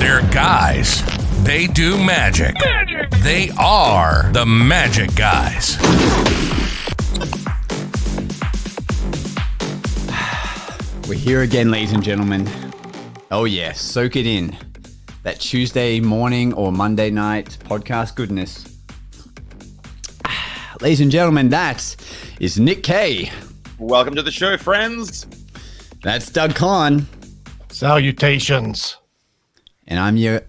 They're guys. They do magic. They are the Magic Guys. We're here again, ladies and gentlemen. Oh yeah, soak it in. That Tuesday morning or Monday night podcast goodness. Ladies and gentlemen, that is Nick K. Welcome to the show, friends. That's Doug Kahn. Salutations. And I'm your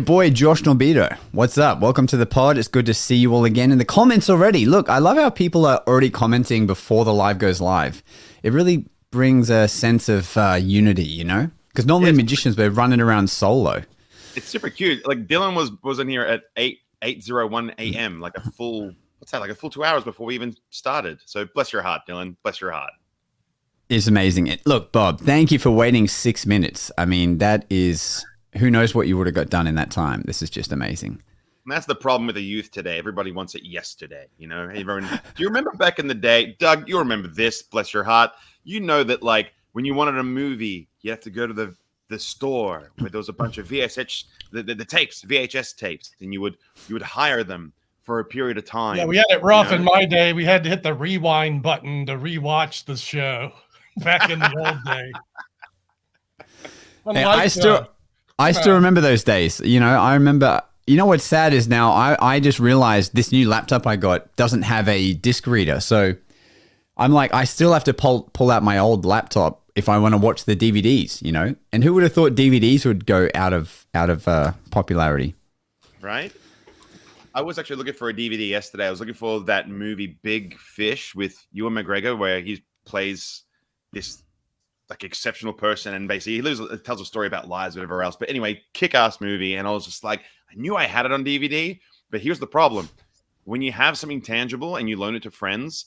boy, Josh Norbito. What's up? Welcome to the pod. It's good to see you all again in the comments already. Look, I love how people are already commenting before the live goes live. It really brings a sense of unity, you know? Because normally magicians, we're running around solo. It's super cute. Like Dylan was in here at 8:01 a.m. like a full 2 hours before we even started. So bless your heart, Dylan. Bless your heart. It's amazing. Look, Bob, thank you for waiting 6 minutes. I mean, that is, who knows what you would have got done in that time. This is just amazing. And that's the problem with the youth today. Everybody wants it yesterday. You know, everyone, do you remember back in the day, Doug? You remember this? Bless your heart. You know that like when you wanted a movie, you have to go to the store where there was a bunch of VHS tapes, and you would hire them for a period of time. Yeah, we had it rough in my day. We had to hit the rewind button to rewatch the show back in the old day. Hey, I still remember those days. You know, I remember. You know what's sad is now I just realized this new laptop I got doesn't have a disc reader, so I'm like I still have to pull out my old laptop if I want to watch the DVDs. You know, and who would have thought DVDs would go out of popularity? Right. I was actually looking for a DVD yesterday. I was looking for that movie Big Fish with Ewan McGregor, where he plays this like exceptional person, and basically he tells a story about lies, whatever else. But anyway, kick-ass movie, and I was just like, I knew I had it on DVD, but here's the problem: when you have something tangible and you loan it to friends,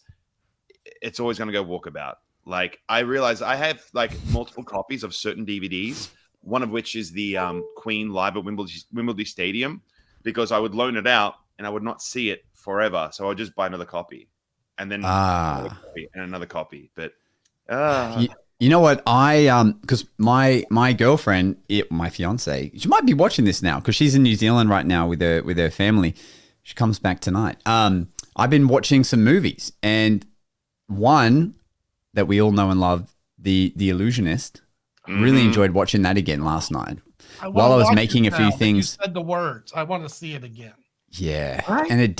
it's always going to go walkabout. Like I realized I have like multiple copies of certain DVDs, one of which is the Queen live at Wimbledon Stadium, because I would loan it out and I would not see it forever, so I would just buy another copy, and then another copy and another copy. But you know what? Because my girlfriend, my fiance, she might be watching this now because she's in New Zealand right now with her family. She comes back tonight. I've been watching some movies, and one that we all know and love, The Illusionist. Really enjoyed watching that again last night while I was making a few things. You said the words. I want to see it again. Yeah, right? And it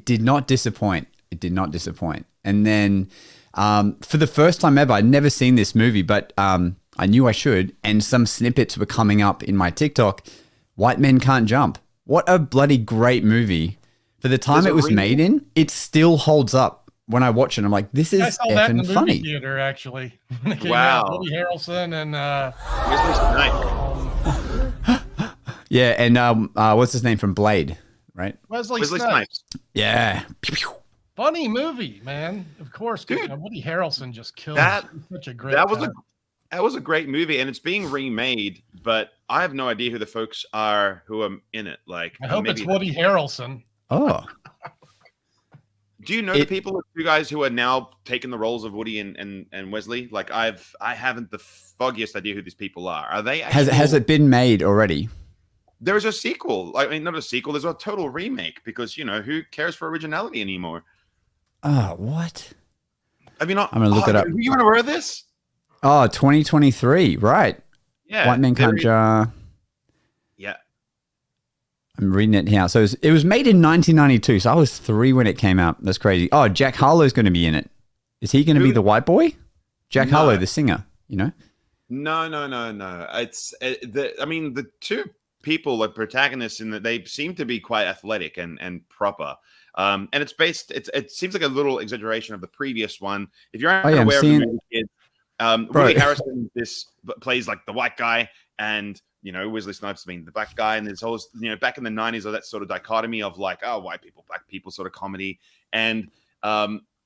did not disappoint. It did not disappoint. And then for the first time ever, I'd never seen this movie, but I knew I should. And some snippets were coming up in my TikTok. White Men Can't Jump. What a bloody great movie. For the time it was made in, it still holds up. When I watch it, I'm like, this is effing funny. Theater, actually. Wow. Woody Harrelson and yeah, and what's his name from Blade, right? Wesley Snipes. Yeah. Funny movie, man. Of course, dude. Woody Harrelson just killed that. Such a great. That was a great movie, and it's being remade. But I have no idea who the folks are who are in it. Like, I hope it's Woody Harrelson. Oh. Do you know the people, the two guys who are now taking the roles of Woody and Wesley? Like I haven't the foggiest idea who these people are. Are they? Has it been made already? There is a sequel. I mean, not a sequel. There's a total remake because who cares for originality anymore? Oh, what? I mean, I'm gonna look it up. Are you aware of this? Oh, 2023, right? Yeah. White Men Can't Jump. Yeah. I'm reading it here. So it was made in 1992. So I was 3 when it came out. That's crazy. Oh, Jack Harlow's going to be in it. Is he going to be the white boy? Jack Harlow, the singer, you know? No. It's the two people, like protagonists, in that they seem to be quite athletic and proper. And it's based, it seems like a little exaggeration of the previous one. If you're aware of the movie, kids, Woody Harrelson plays like the white guy, and Wesley Snipes being the black guy, and there's always back in the 90s that sort of dichotomy of like white people, black people sort of comedy. And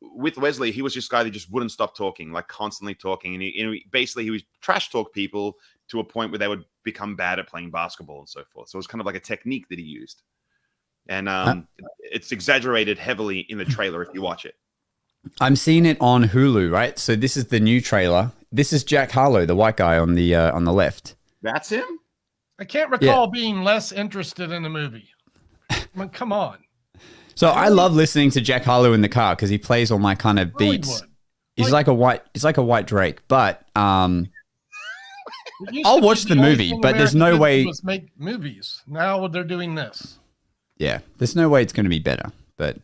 with Wesley, he was just a guy that just wouldn't stop talking, like constantly talking, and he was trash talk people to a point where they would become bad at playing basketball and so forth. So it was kind of like a technique that he used, and it's exaggerated heavily in the trailer if you watch it. I'm seeing it on Hulu, right? So this is the new trailer. This is Jack Harlow, the white guy on the left. That's him? I can't recall being less interested in a movie. I mean, come on. So I love listening to Jack Harlow in the car because he plays all my kind of beats. He's like a white Drake, but I'll watch the movie, but there's no way make movies. Now they're doing this. Yeah, there's no way it's going to be better. But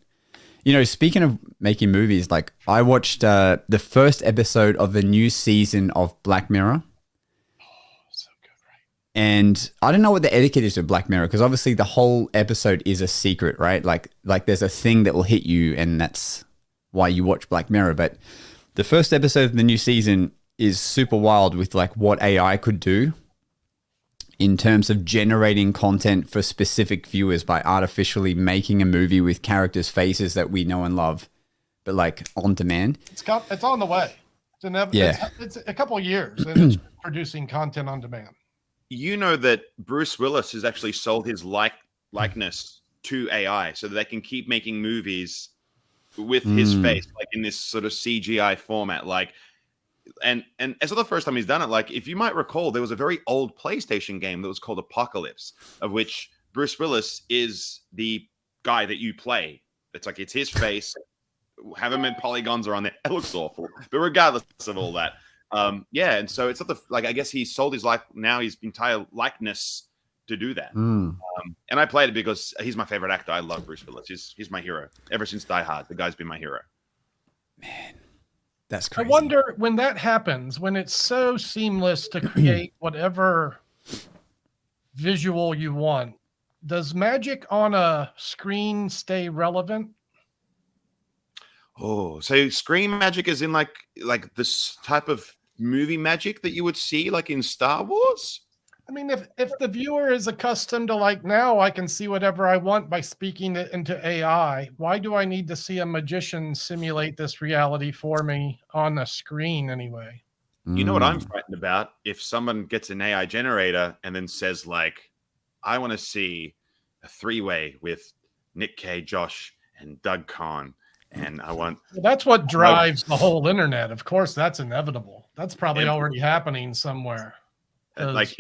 speaking of making movies, like I watched the first episode of the new season of Black Mirror. And I don't know what the etiquette is of Black Mirror because obviously the whole episode is a secret, right? Like there's a thing that will hit you and that's why you watch Black Mirror. But the first episode of the new season is super wild with like what AI could do in terms of generating content for specific viewers by artificially making a movie with characters' faces that we know and love, but like on demand. It's on the way. It's a couple of years and it's producing content on demand. You know that Bruce Willis has actually sold his likeness to AI so that they can keep making movies with his face, like in this sort of CGI format. Like, and it's not the first time he's done it. Like, if you might recall, there was a very old PlayStation game that was called Apocalypse, of which Bruce Willis is the guy that you play. It's like, it's his face. Have him in polygons are on there. It looks awful. But regardless of all that, and so it's not I guess he sold his his entire likeness to do that. And I played it because he's my favorite actor. I love Bruce Willis. He's my hero. Ever since Die Hard, the guy's been my hero. Man, that's crazy. I wonder when that happens, when it's so seamless to create whatever visual you want, does magic on a screen stay relevant? Oh, so screen magic is in like this type of movie magic that you would see like in Star Wars? I mean, if the viewer is accustomed to like, now I can see whatever I want by speaking it into AI, why do I need to see a magician simulate this reality for me on the screen anyway? You know what I'm frightened about? If someone gets an AI generator and then says like, I want to see a 3-way with Nick K, Josh, and Doug Kahn. And I want... Well, that's what drives the whole internet. Of course, that's inevitable. That's probably already happening somewhere. Like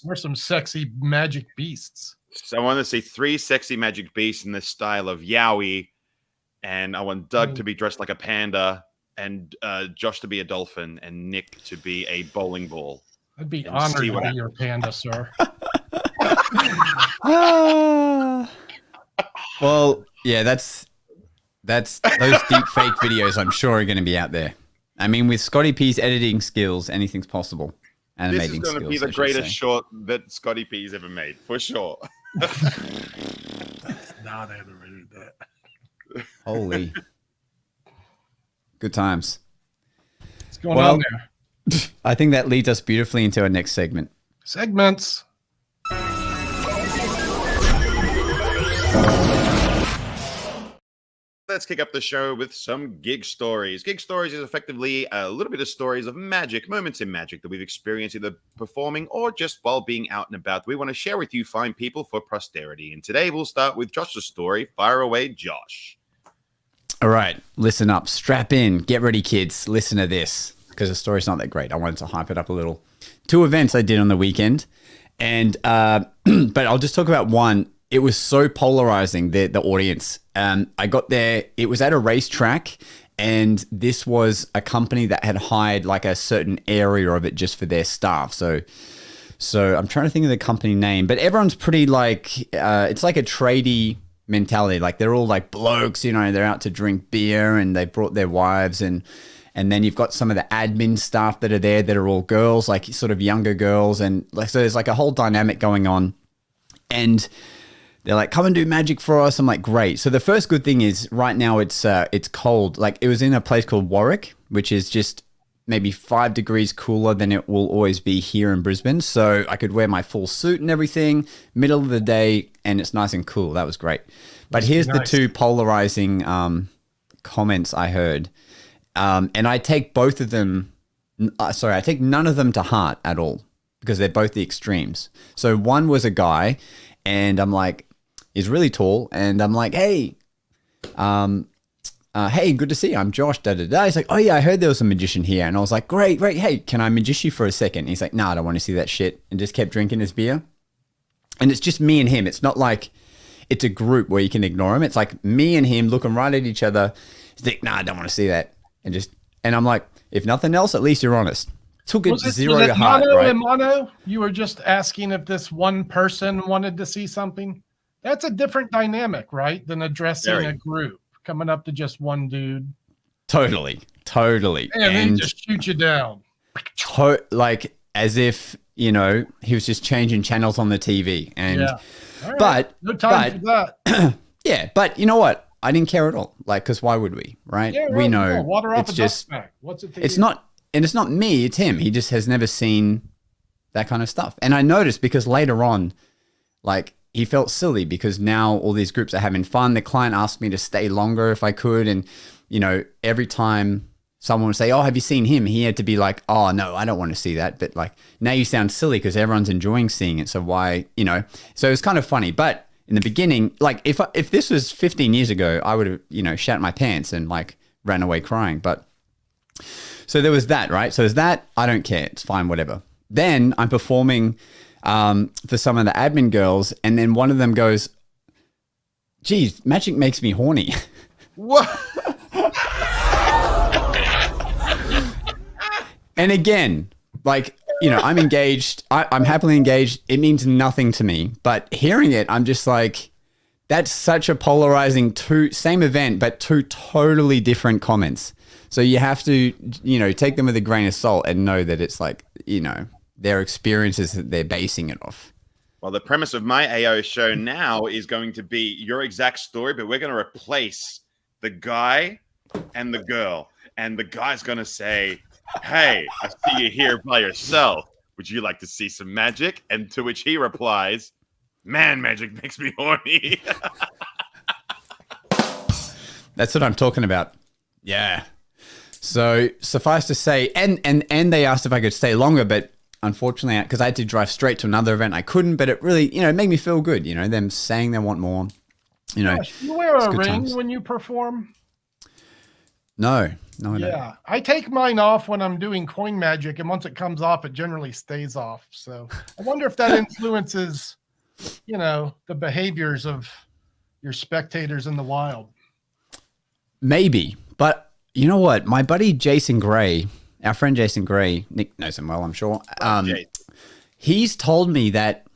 we're some sexy magic beasts. So I want to see 3 sexy magic beasts in the style of Yowie. And I want Doug to be dressed like a panda and Josh to be a dolphin and Nick to be a bowling ball. I'd be honored to be your panda, sir. Well, yeah, that's those deep fake videos I'm sure are going to be out there. I mean, with Scotty P's editing skills, anything's possible. This is going to be the greatest short that Scotty P's ever made, for sure. Not animated that. Holy. Good times. What's going on there? I think that leads us beautifully into our next segment. Segments. Let's kick up the show with some gig stories. Gig stories is effectively a little bit of stories of magic, moments in magic that we've experienced either performing or just while being out and about. We want to share with you fine people for posterity. And today we'll start with Josh's story. Fire away, Josh. All right, listen up. Strap in. Get ready, kids. Listen to this because the story's not that great. I wanted to hype it up a little. 2 events I did on the weekend. And but I'll just talk about one. It was so polarizing, the audience. I got there, it was at a racetrack, and this was a company that had hired like a certain area of it just for their staff. So I'm trying to think of the company name, but everyone's pretty like, it's like a tradie mentality. Like they're all like blokes, they're out to drink beer and they brought their wives and then you've got some of the admin staff that are there that are all girls, like sort of younger girls. And like, so there's like a whole dynamic going on. And they're like, come and do magic for us. I'm like, great. So the first good thing is right now it's cold. Like it was in a place called Warwick, which is just maybe 5 degrees cooler than it will always be here in Brisbane. So I could wear my full suit and everything, middle of the day, and it's nice and cool. That was great. But here's the 2 polarizing comments I heard. And I take both of them, I take none of them to heart at all because they're both the extremes. So one was a guy and I'm like, he's really tall, and I'm like, hey, good to see you. I'm Josh, da-da-da. He's like, oh yeah, I heard there was a magician here. And I was like, great. Hey, can I magic you for a second? He's like, no, I don't want to see that shit. And just kept drinking his beer. And it's just me and him. It's not like it's a group where you can ignore him. It's like me and him looking right at each other. He's like, nah, I don't want to see that. And I'm like, if nothing else, at least you're honest. Took it zero to heart, right? Mono? You were just asking if this one person wanted to see something. That's a different dynamic, right? Than addressing a group, coming up to just one dude. Totally. And then just shoot you down. Like as if, you know, he was just changing channels on the TV. And right. but no time for that. Yeah, but you know what? I didn't care at all. Like, because why would we, right? Yeah, we know water off it's a just duck What's it? It's not, and it's not me. It's him. He just has never seen that kind of stuff. And I noticed because later on, like he felt silly because now all these groups are having fun. The client asked me to stay longer if I could, and you know, every time someone would say, "Oh, have you seen him?" He had to be like, "Oh no, I don't want to see that." But like now you sound silly because everyone's enjoying seeing it. So why, you know? So it's kind of funny, but. In the beginning, like if this was 15 years ago, I would have, you know, shat my pants and like ran away crying. But so there was that, right? So there's that. I don't care. It's fine, whatever. Then I'm performing for some of the admin girls, and then one of them goes, "Geez, magic makes me horny." What? And again, like. You know, I'm engaged. I'm happily engaged. It means nothing to me. But hearing it, I'm just like, that's such a polarizing same event, but two totally different comments. So you have to, you know, take them with a grain of salt and know that it's like, you know, their experiences that they're basing it off. Well, the premise of my AO show now is going to be your exact story, but we're going to replace the guy and the girl. And the guy's going to say, "Hey, I see you here by yourself. Would you like to see some magic?" And to which he replies, "Man, magic makes me horny." That's what I'm talking about. Yeah. So suffice to say, and they asked if I could stay longer, but unfortunately, because I had to drive straight to another event, I couldn't. But it really, you know, it made me feel good. You know, them saying they want more. You know, you wear a ring when you perform? No, I don't. Yeah, I take mine off when I'm doing coin magic, and once it comes off, it generally stays off. So I wonder if that influences, you know, the behaviors of your spectators in the wild. Maybe, but you know what? My buddy Jason Gray, our friend Jason Gray, Nick knows him well, I'm sure. He's told me that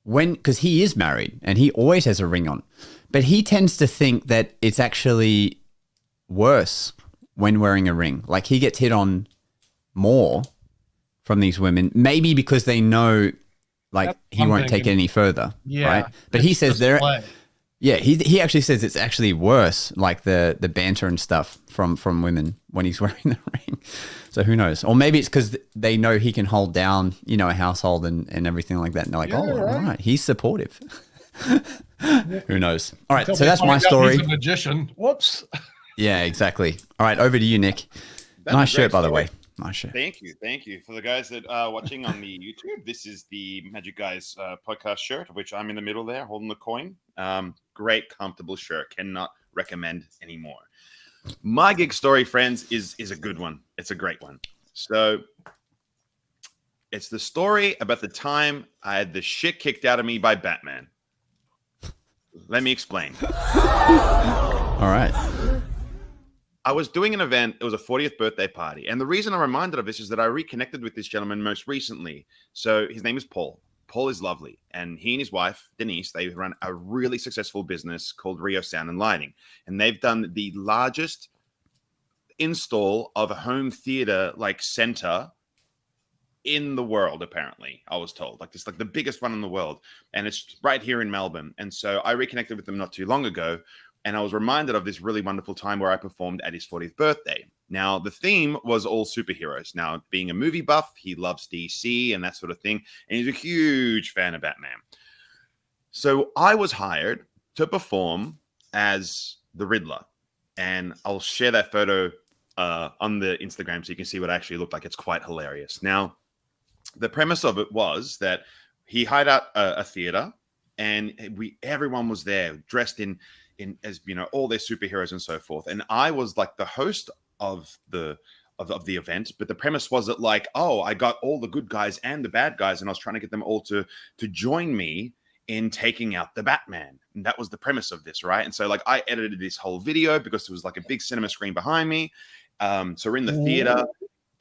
because he is married and he always has a ring on, but he tends to think that it's actually worse when wearing a ring. Like he gets hit on more from these women, maybe because they know like he won't take it any further. Yeah. Right. But he says he actually says it's actually worse, like the banter and stuff from women when he's wearing the ring. So who knows? Or maybe it's because they know he can hold down, you know, a household and everything like that. And they're like, all right, he's supportive. Who knows? All right. So that's my story. He's a magician. Whoops. Yeah, exactly. All right, over to you, Nick. Nice shirt, by the way. Nice shirt. Thank you. For the guys that are watching on the YouTube, this is the Magic Guys podcast shirt, which I'm in the middle there, holding the coin. Great, comfortable shirt. Cannot recommend anymore. My gig story, friends, is a good one. It's a great one. So it's the story about the time I had the shit kicked out of me by Batman. Let me explain. All right. I was doing an event. It was a 40th birthday party. And the reason I'm reminded of this is that I reconnected with this gentleman most recently. So his name is Paul. Paul is lovely. And he and his wife, Denise, they run a really successful business called Rio Sound and Lighting. And they've done the largest install of a home theater like center in the world, apparently, I was told. Like, it's like the biggest one in the world. And it's right here in Melbourne. And so I reconnected with them not too long ago. And I was reminded of this really wonderful time where I performed at his 40th birthday. Now, the theme was all superheroes. Now, being a movie buff, he loves DC and that sort of thing. And he's a huge fan of Batman. So I was hired to perform as the Riddler. And I'll share that photo on the Instagram so you can see what I actually looked like. It's quite hilarious. Now, the premise of it was that he hired out a theater, and everyone was there dressed in as, you know, all their superheroes and so forth. And I was like the host of the event, but the premise was that like, oh, I got all the good guys and the bad guys, and I was trying to get them all to join me in taking out the Batman. And that was the premise of this, right? And so like I edited this whole video because there was like a big cinema screen behind me. So we're in the theater,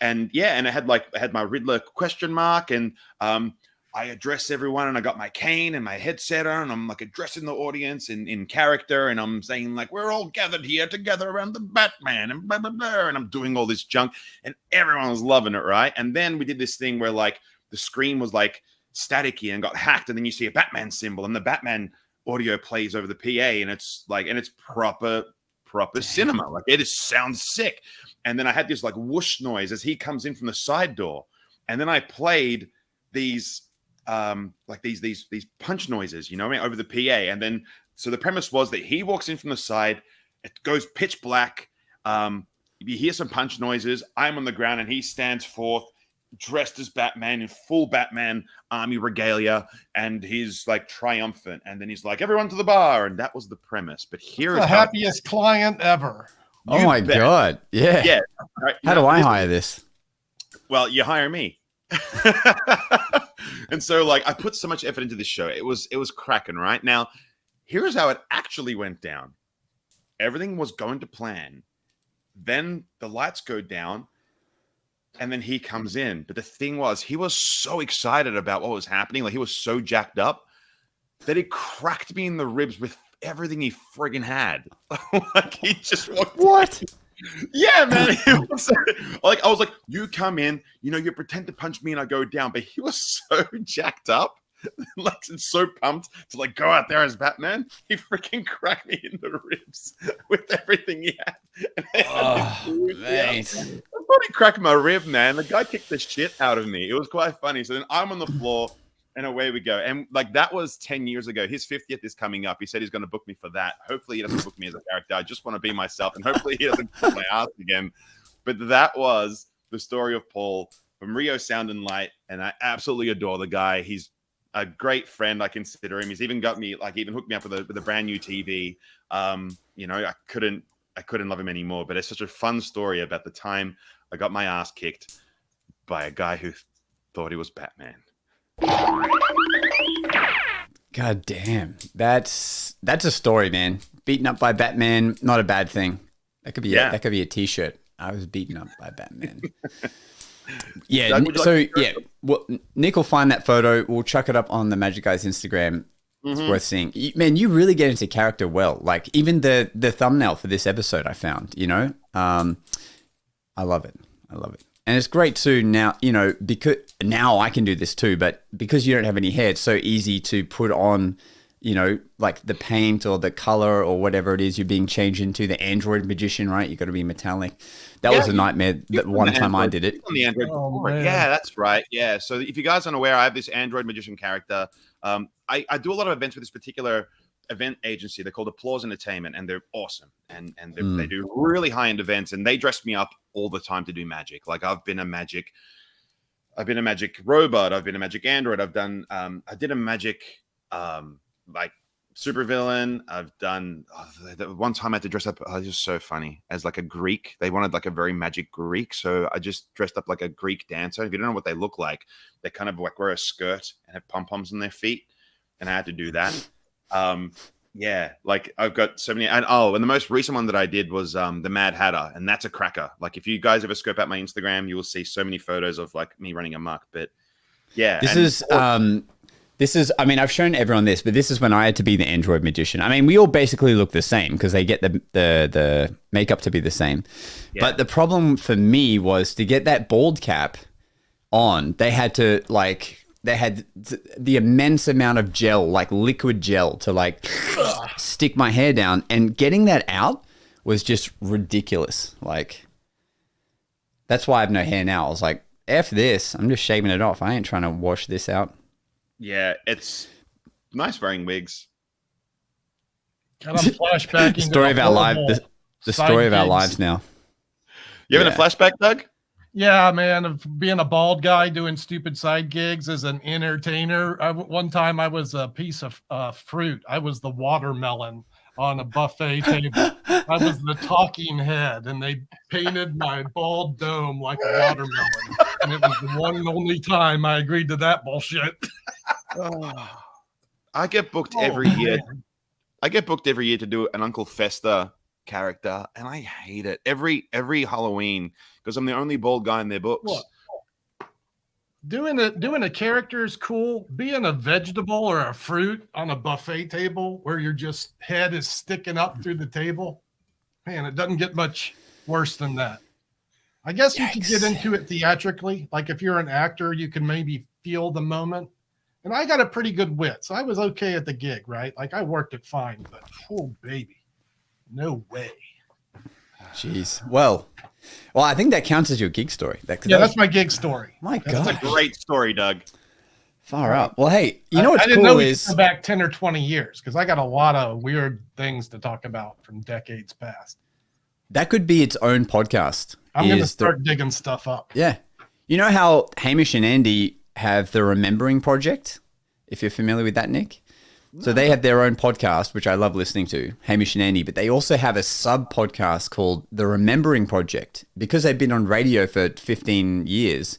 and I had my Riddler question mark, and I address everyone, and I got my cane and my headset on, and I'm like addressing the audience in character, and I'm saying like, we're all gathered here together around the Batman, and blah, blah, blah, and I'm doing all this junk, and everyone was loving it, right? And then we did this thing where like the screen was like staticky and got hacked, and then you see a Batman symbol, and the Batman audio plays over the PA, and it's proper cinema. Like it sounds sick. And then I had this like whoosh noise as he comes in from the side door, and then I played these these punch noises, you know what I mean, over the PA. And then so the premise was that he walks in from the side, it goes pitch black, you hear some punch noises, I'm on the ground, and he stands forth dressed as Batman in full Batman army regalia, and he's like triumphant, and then he's like, everyone to the bar, and that was the premise. But here is the happiest client ever. Oh my God. Yeah. Right, how do I hire this? Well, you hire me. And so like I put so much effort into this show. It was cracking. Right now, here's how it actually went down. Everything was going to plan. Then the lights go down, and then he comes in. But the thing was, he was so excited about what was happening. Like he was so jacked up that it cracked me in the ribs with everything he friggin' had. Like he just walked What? Yeah, man. It was like I was like, you come in, you know, you pretend to punch me and I go down. But he was so jacked up, like so pumped to like go out there as Batman. He freaking cracked me in the ribs with everything he had. Mate. I thought he cracked my rib, man. The guy kicked the shit out of me. It was quite funny. So then I'm on the floor, and away we go. And like that was 10 years ago. His 50th is coming up. He said he's going to book me for that. Hopefully he doesn't book me as a character. I just want to be myself, and hopefully he doesn't kick my ass again. But that was the story of Paul from Rio Sound and Light, and I absolutely adore the guy. He's a great friend. I consider him. He's even got me, like, even hooked me up with a brand new TV. You know, I couldn't love him anymore. But it's such a fun story about the time I got my ass kicked by a guy who thought he was Batman. God damn. That's a story, man. Beaten up by Batman, not a bad thing. That could be that could be a t-shirt. I was beaten up by Batman. Yeah. Well, Nick will find that photo. We'll chuck it up on the Magic Guy's Instagram. It's worth seeing. Man, you really get into character well. Like even the thumbnail for this episode I found, you know. I love it. And it's great too now, you know, because now I can do this too, but because you don't have any hair, it's so easy to put on, you know, like the paint or the color or whatever it is you're being changed into. The Android magician, right? You got to be metallic. That was a nightmare. That one time I did it. On the Android. Yeah, that's right. Yeah. So if you guys aren't aware, I have this Android magician character. I do a lot of events with this particular event agency. They're called Applause Entertainment, and they're awesome. And they do really high-end events, and they dress me up all the time to do magic. Like I've been a magic robot. I've been a magic android. I've done, I did a magic, like supervillain. I've done, one time I had to dress up, it was so funny, as like a Greek. They wanted like a very magic Greek. So I just dressed up like a Greek dancer. If you don't know what they look like, they kind of like wear a skirt and have pom-poms on their feet. And I had to do that. Yeah, like I've got so many, and the most recent one that I did was the Mad Hatter, and that's a cracker. Like if you guys ever scope out my Instagram, you will see so many photos of like me running amok. But yeah, this is. I mean, I've shown everyone this, but this is when I had to be the Android magician. I mean, we all basically look the same because they get the makeup to be the same. Yeah. But the problem for me was to get that bald cap on. They had to like. They had the immense amount of gel, like liquid gel, to like stick my hair down, and getting that out was just ridiculous. Like, that's why I have no hair now. I was like, F this, I'm just shaving it off. I ain't trying to wash this out. Yeah, it's nice wearing wigs. Kind of flashback. The story of our lives. The story of our lives now. You having a flashback, Doug? Yeah, man, of being a bald guy doing stupid side gigs as an entertainer. One time I was a piece of fruit. I was the watermelon on a buffet table. I was the talking head, and they painted my bald dome like a watermelon. And it was the one and only time I agreed to that bullshit. I get booked Oh, every year. man. I get booked every year to do an Uncle Fester character, and I hate it every Halloween because I'm the only bald guy in their books. Look, doing a character is cool. Being a vegetable or a fruit on a buffet table where your just head is sticking up through the table, man, it doesn't get much worse than that. I guess you could get into it theatrically. Like if you're an actor, you can maybe feel the moment. And I got a pretty good wit, so I was okay at the gig, right? Like I worked it fine, but oh baby, no way. Jeez. Well, I think that counts as your gig story. That's my gig story. My That's God, a great story, Doug. far out. Well, hey, you know what's I didn't cool know we is could go back 10 or 20 years because I got a lot of weird things to talk about from decades past. that could be its own podcast. I'm going to is start digging stuff up. Yeah. You know how Hamish and Andy have the Remembering Project, if you're familiar with that, Nick? So they have their own podcast, which I love listening to, Hamish and Andy, but they also have a sub-podcast called The Remembering Project. Because they've been on radio for 15 years,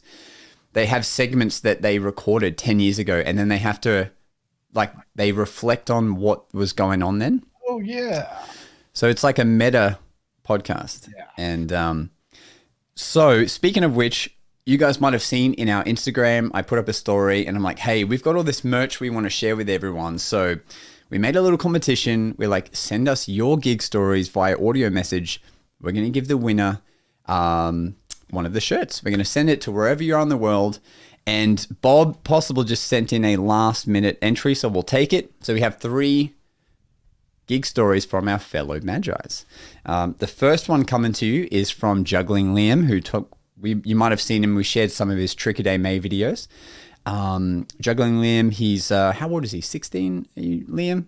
they have segments that they recorded 10 years ago, and then they have to, like, they reflect on what was going on then. Oh, yeah. So it's like a meta podcast. Yeah. And so speaking of which, you guys might have seen in our Instagram, I put up a story and I'm like, hey, we've got all this merch we want to share with everyone. So we made a little competition. We're like, send us your gig stories via audio message. We're going to give the winner one of the shirts. We're going to send it to wherever you are in the world. And Bob Possible just sent in a last minute entry, so we'll take it. So we have 3 gig stories from our fellow Magi's. The first one coming to you is from Juggling Liam, who you might have seen him. We shared some of his Trick-a-Day May videos. Juggling Liam, he's, how old is he? 16, Liam?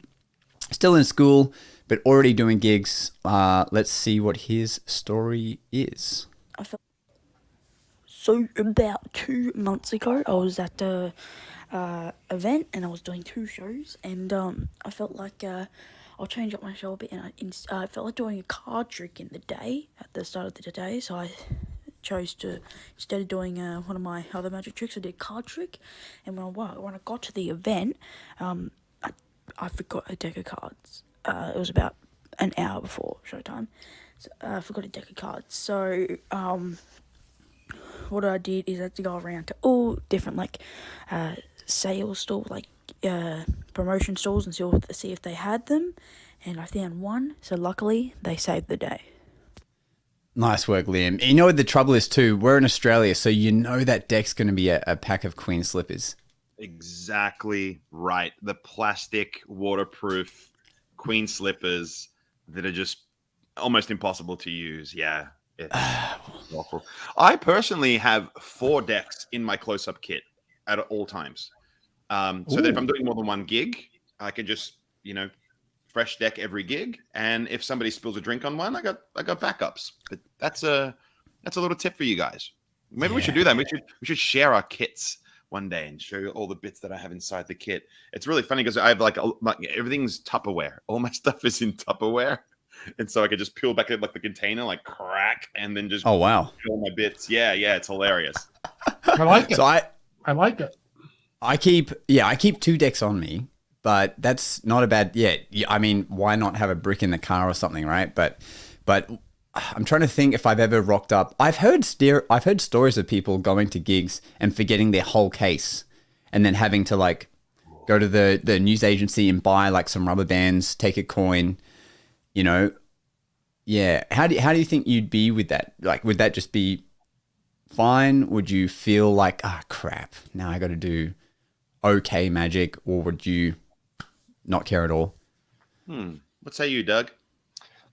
Still in school, but already doing gigs. Let's see what his story is. So about 2 months ago, I was at the event and I was doing 2 shows, and I felt like I'll change up my show a bit, and I felt like doing a card trick in the day, at the start of the day, so I chose to, instead of doing one of my other magic tricks, I did a card trick. And when I got to the event, I forgot a deck of cards. It was about an hour before showtime, so I forgot a deck of cards. So what I did is I had to go around to all different sales stores, promotion stores, and see if they had them. And I found one, so luckily they saved the day. Nice work, Liam. You know what the trouble is too? We're in Australia, so you know that deck's going to be a pack of Queen slippers. Exactly right. The plastic, waterproof Queen slippers that are just almost impossible to use. Yeah. It's awful. I personally have 4 decks in my close-up kit at all times. So that if I'm doing more than one gig, I can just, fresh deck every gig, and if somebody spills a drink on one, I got backups. But that's a little tip for you guys. Maybe we should do that. We should share our kits one day and show you all the bits that I have inside the kit. It's really funny because I have everything's Tupperware. All my stuff is in Tupperware, and so I could just peel back the container, crack, and then just fill my bits. Yeah, it's hilarious. I like it. So I like it. I keep 2 decks on me. But that's not a bad. Yeah, I mean, why not have a brick in the car or something, right? But I'm trying to think if I've ever rocked up. I've heard stories of people going to gigs and forgetting their whole case, and then having to go to the news agency and buy some rubber bands, take a coin, Yeah. How do you think you'd be with that? Would that just be fine? Would you feel crap, now I got to do okay magic, or would you not care at all? What say you, Doug?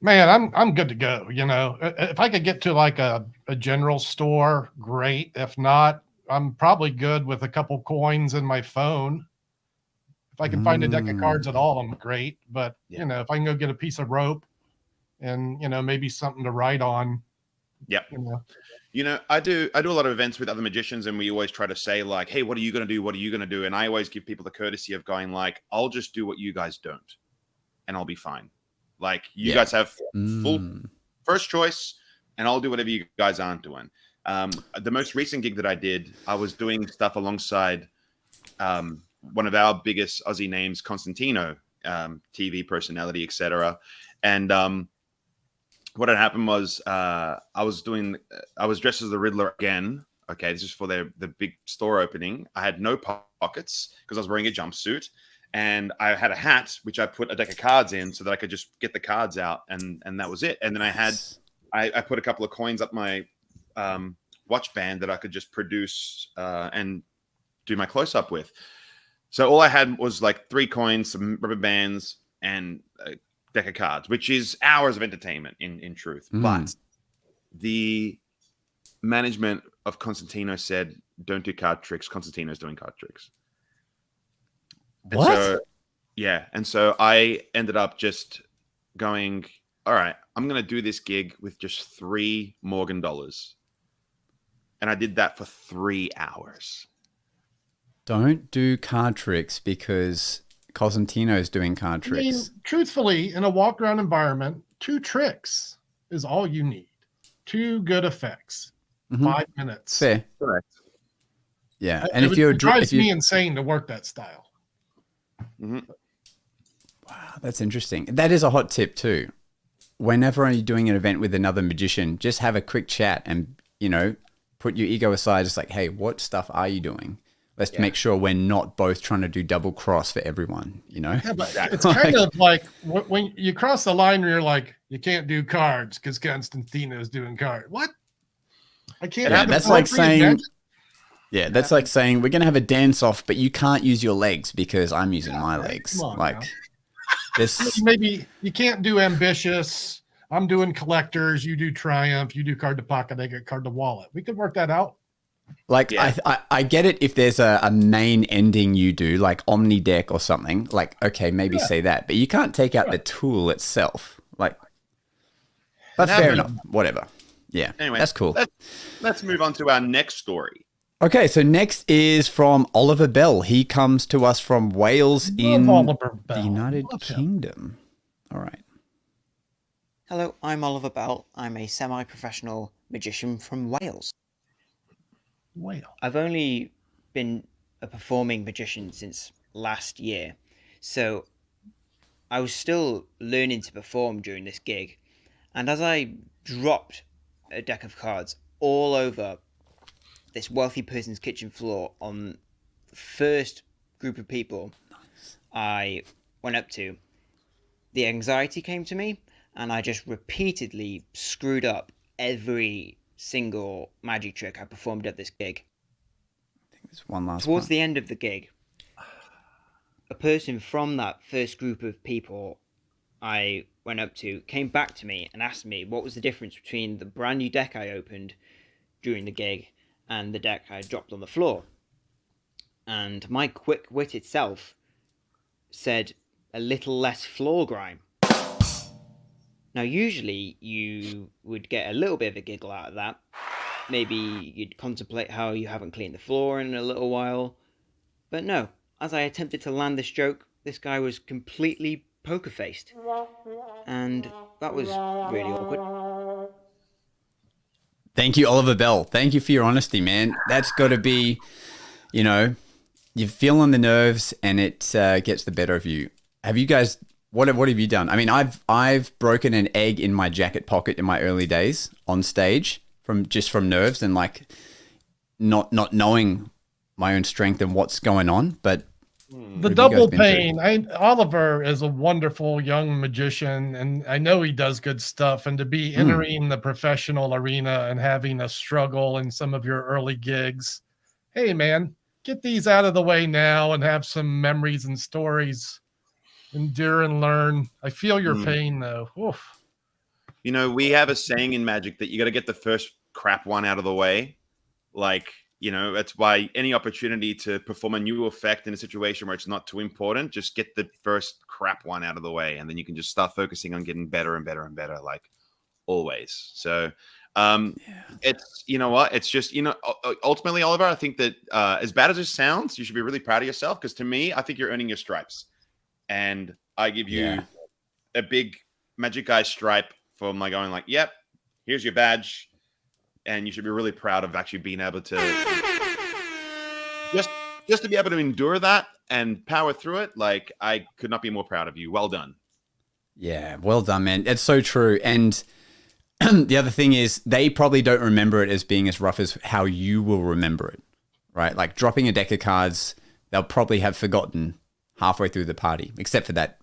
Man, I'm good to go. If I could get to a general store, great. If not, I'm probably good with a couple coins in my phone. If I can find a deck of cards at all, I'm great. But if I can go get a piece of rope and maybe something to write on. Yeah. I do a lot of events with other magicians, and we always try to say hey, what are you going to do? What are you going to do? And I always give people the courtesy of going I'll just do what you guys don't, and I'll be fine. You guys have full first choice, and I'll do whatever you guys aren't doing. The most recent gig that I did, I was doing stuff alongside one of our biggest Aussie names, Constantino, TV personality, etc. And what had happened was I was dressed as the Riddler again. Okay, this is for the big store opening. I had no pockets because I was wearing a jumpsuit, and I had a hat which I put a deck of cards in so that I could just get the cards out, and that was it. And then I put a couple of coins up my watch band that I could just produce and do my close up with. So all I had was like 3 coins, some rubber bands, and a deck of cards, which is hours of entertainment in truth. But the management of Constantino said, "Don't do card tricks. Constantino's doing card tricks." What? And so I ended up just going, all right, I'm going to do this gig with just 3 Morgan dollars. And I did that for 3 hours. Don't do card tricks because Cosentino's doing card tricks. I mean, truthfully, in a walk around environment, 2 tricks is all you need. 2 good effects. 5 minutes. Fair. Correct. Yeah. And it drives me insane to work that style. Wow, that's interesting. That is a hot tip too. Whenever you're doing an event with another magician, just have a quick chat and, put your ego aside. Just like, hey, what stuff are you doing? Let's make sure we're not both trying to do double cross for everyone, Yeah, but it's kind of like when you cross the line where you're like, you can't do cards because Constantino's doing cards. What? I can't. Yeah, that's like saying... Yeah, that's like saying we're going to have a dance off, but you can't use your legs because I'm using my legs. This maybe you can't do ambitious. I'm doing collectors. You do triumph. You do card to pocket. I get card to wallet. We could work that out. Like, I get it if there's a main ending you do, like Omni deck or something. Like, okay, maybe say that. But you can't take out the tool itself. Like, but fair enough. Whatever. Yeah, anyway, that's cool. Let's move on to our next story. Okay, so next is from Oliver Bell. He comes to us from Wales in the United Kingdom. All right. Hello, I'm Oliver Bell. I'm a semi-professional magician from Wales. I've only been a performing magician since last year, so I was still learning to perform during this gig. And as I dropped a deck of cards all over this wealthy person's kitchen floor on the first group of people I went up to, the anxiety came to me, and I just repeatedly screwed up every single magic trick I performed at this gig. I think there's one last Towards the end of the gig, a person from that first group of people I went up to came back to me and asked me what was the difference between the brand new deck I opened during the gig and the deck I dropped on the floor. And my quick-witted self said a little less floor grime. Now, usually you would get a little bit of a giggle out of that. Maybe you'd contemplate how you haven't cleaned the floor in a little while. But no, as I attempted to land this joke, this guy was completely poker-faced. And that was really awkward. Thank you, Oliver Bell. Thank you for your honesty, man. That's got to be, you're feeling the nerves and it gets the better of you. Have you guys, what have you done? I mean, I've broken an egg in my jacket pocket in my early days on stage from nerves and like not knowing my own strength and what's going on. But the double pain. Oliver is a wonderful young magician, and I know he does good stuff. And to be entering the professional arena and having a struggle in some of your early gigs, hey man, get these out of the way now and have some memories and stories. Endure and learn. I feel your pain though. Oof. We have a saying in magic that you got to get the first crap one out of the way. Like, that's why any opportunity to perform a new effect in a situation where it's not too important, just get the first crap one out of the way. And then you can just start focusing on getting better and better and better, like always. So it's, it's just, ultimately, Oliver, I think that as bad as it sounds, you should be really proud of yourself. Because to me, I think you're earning your stripes. And I give you a big magic guy stripe for my going like, yep, here's your badge. And you should be really proud of actually being able to just to be able to endure that and power through it, like I could not be more proud of you. Well done. Yeah, well done, man. It's so true. And the other thing is they probably don't remember it as being as rough as how you will remember it, right? Like dropping a deck of cards, they'll probably have forgotten halfway through the party, except for that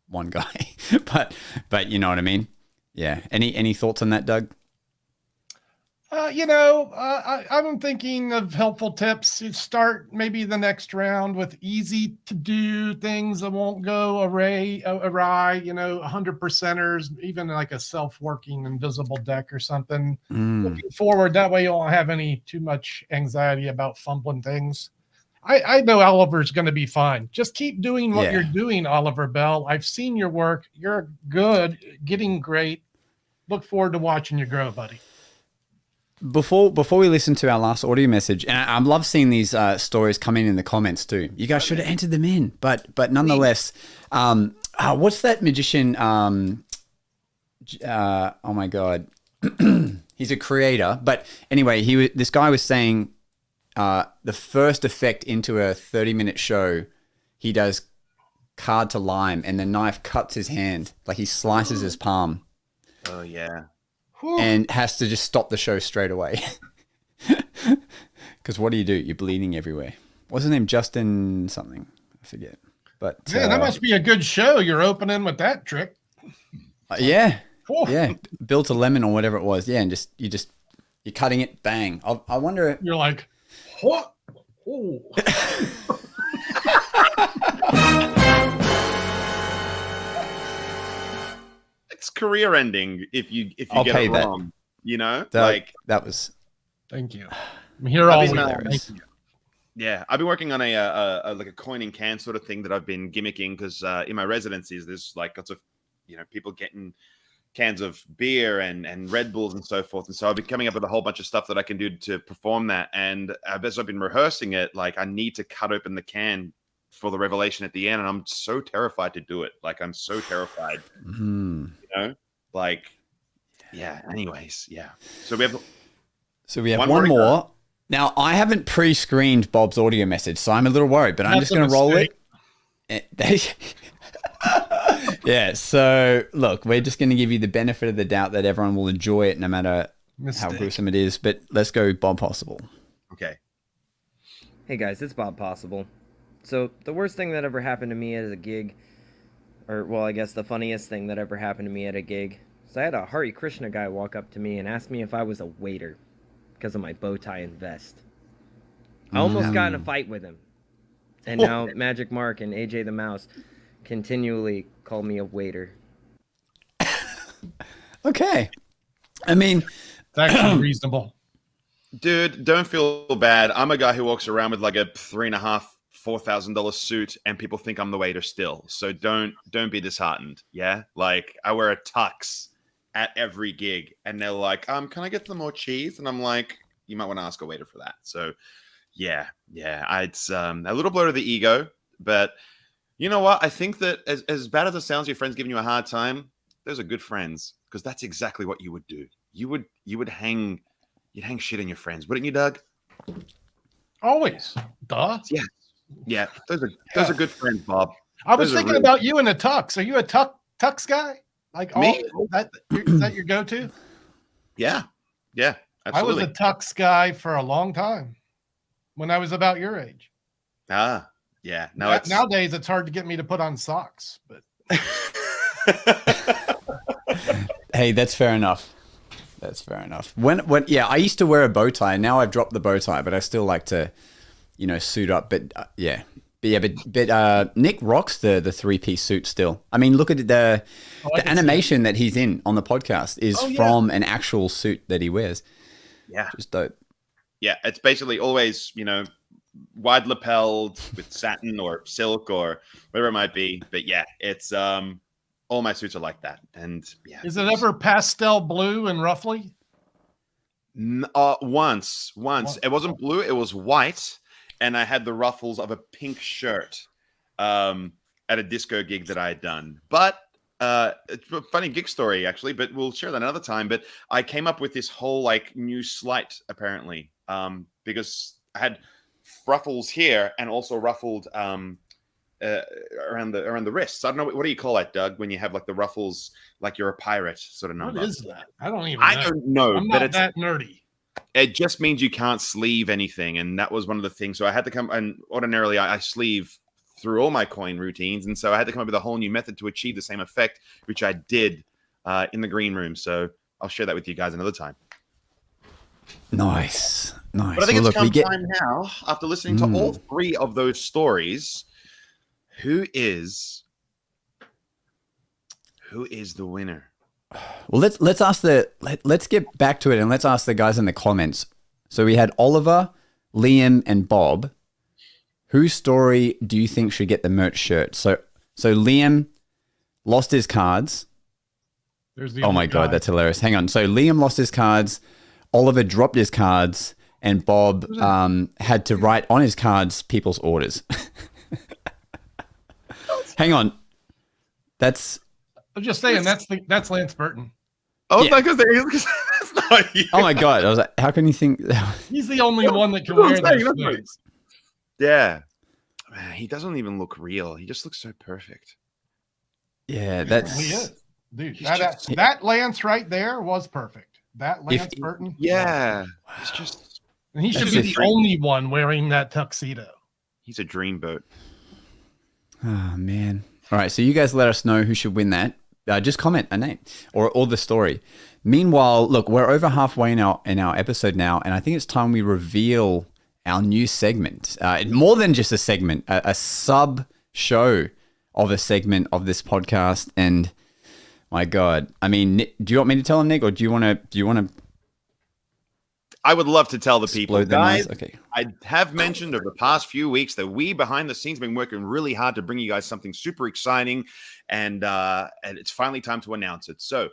one guy. but you know what I mean? Yeah. Any thoughts on that, Doug? I'm thinking of helpful tips. You start maybe the next round with easy to do things that won't go awry, 100%ers, even like a self-working invisible deck or something. Looking forward, that way you won't have too much anxiety about fumbling things. I know Oliver's going to be fine. Just keep doing what you're doing, Oliver Bell. I've seen your work. You're good, getting great. Look forward to watching you grow, buddy. Before we listen to our last audio message, and I love seeing these stories come in the comments too. You guys should have entered them in, but nonetheless, what's that magician? Oh my god, he's a creator. But anyway, this guy was saying the first effect into a 30-minute show, he does card to lime, and the knife cuts his hand, like he slices his palm. Oh yeah. And has to just stop the show straight away. Because what do? You're bleeding everywhere. What's his name? Justin something. I forget. But yeah, that must be a good show. You're opening with that trick. Yeah. Yeah. Built a lemon or whatever it was. Yeah. And you're cutting it. Bang. I wonder. You're like, what? Oh. It's career ending if you get it wrong. That was. Thank you. I'm here all week. Thank you. Yeah, I've been working on a coin and can sort of thing that I've been gimmicking because in my residencies there's like lots of people getting cans of beer and Red Bulls and so forth, and so I've been coming up with a whole bunch of stuff that I can do to perform that. And as I've been rehearsing it, like I need to cut open the can for the revelation at the end, and I'm so terrified to do it. Like I'm so terrified. Anyways, yeah. So we have one more. Now I haven't pre-screened Bob's audio message, so I'm a little worried, but I'm just going to roll it. Yeah. So look, we're just going to give you the benefit of the doubt that everyone will enjoy it, no matter how gruesome it is. But let's go, Bob Possible. Okay. Hey guys, it's Bob Possible. So the worst thing that ever happened to me at a gig, or well, I guess the funniest thing that ever happened to me at a gig, is I had a Hare Krishna guy walk up to me and ask me if I was a waiter because of my bow tie and vest. I almost got in a fight with him. And now Magic Mark and AJ the Mouse continually call me a waiter. Okay. I mean, it's actually reasonable. Dude, don't feel bad. I'm a guy who walks around with like a $3,500-$4,000 suit, and people think I'm the waiter still. So don't be disheartened. Yeah, like I wear a tux at every gig, and they're like, "Can I get some more cheese?" And I'm like, "You might want to ask a waiter for that." So, yeah, it's a little blow to the ego, but you know what? I think that as bad as it sounds, your friends giving you a hard time, those are good friends because that's exactly what you would do. You would hang shit in your friends, wouldn't you, Doug? Always, duh. Yeah. Those are good friends, Bob. I was thinking about you in a tux. Are you a tux guy? Like me? Is that your go-to? Yeah, absolutely. I was a tux guy for a long time when I was about your age. Yeah. Nowadays it's hard to get me to put on socks, but hey, that's fair enough. When I used to wear a bow tie. Now I've dropped the bow tie, but I still like to, suit up. But Nick rocks the 3-piece suit still. I mean, look at the animation that he's in on the podcast is from an actual suit that he wears. Yeah, just dope. Yeah, it's basically always wide lapelled with satin or silk or whatever it might be. But yeah, it's all my suits are like that. And yeah, is it ever pastel blue and roughly? Once it wasn't blue, it was white, and I had the ruffles of a pink shirt at a disco gig that I had done. But it's a funny gig story actually, but we'll share that another time. But I came up with this whole like new sleight apparently because I had ruffles here and also ruffled around the wrists. I don't know, what do you call that, Doug, when you have like the ruffles, like you're a pirate sort of number? What is that? I don't even know. I don't know. I'm but not that nerdy. It just means you can't sleeve anything, and that was one of the things. So I had to come, and ordinarily I sleeve through all my coin routines, and so I had to come up with a whole new method to achieve the same effect, which I did in the green room. So I'll share that with you guys another time. Nice. But I think it's come time now, after listening to all three of those stories, who is the winner? Well, let's get back to it, and let's ask the guys in the comments. So we had Oliver, Liam, and Bob. Whose story do you think should get the merch shirt? So Liam lost his cards. Oh my God, that's hilarious. Hang on. So Liam lost his cards, Oliver dropped his cards, and Bob had to write on his cards people's orders. Hang on. I'm just saying that's Lance Burton. Oh, Yeah. that's not you. Oh my God. I was like, how can you think? He's the only one that can wear those things. Yeah. Man, he doesn't even look real. He just looks so perfect. Yeah, that's... He is. Dude, that Lance right there was perfect. That Lance Burton. Yeah. It's just... And he should be the only one wearing that tuxedo. He's a dreamboat. Oh, man. All right, so you guys let us know who should win that. Just comment a name or the story. Meanwhile, look, we're over halfway in our episode now, and I think it's time we reveal our new segment. More than just a segment, a sub show of a segment of this podcast. And my God, I mean, do you want me to tell them, Nick, or do you want to? I would love to tell the people, guys. Okay. I have mentioned over the past few weeks that we behind the scenes have been working really hard to bring you guys something super exciting, and it's finally time to announce it. So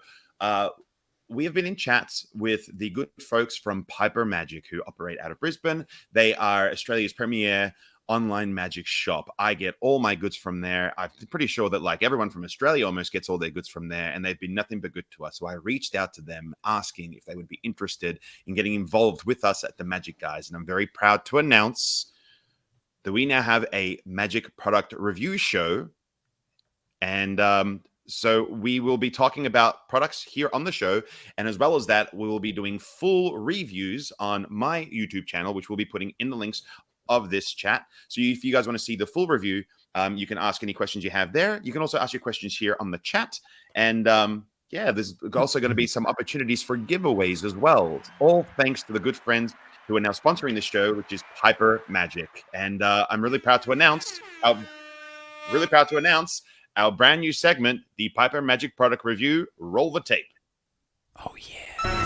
we have been in chats with the good folks from Piper Magic, who operate out of Brisbane. They are Australia's premier online magic shop. I get all my goods from there. I'm pretty sure that like everyone from Australia almost gets all their goods from there, and they've been nothing but good to us. So I reached out to them asking if they would be interested in getting involved with us at the Magic Guys. And I'm very proud to announce that we now have a magic product review show. And so we will be talking about products here on the show. And as well as that, we will be doing full reviews on my YouTube channel, which we'll be putting in the links of this chat. So if you guys want to see the full review, you can ask any questions you have there. You can also ask your questions here on the chat. And yeah, there's also going to be some opportunities for giveaways as well. All thanks to the good friends who are now sponsoring the show, which is Piper Magic. And I'm really proud to announce our brand new segment, the Piper Magic Product Review. Roll the tape. Oh, yeah.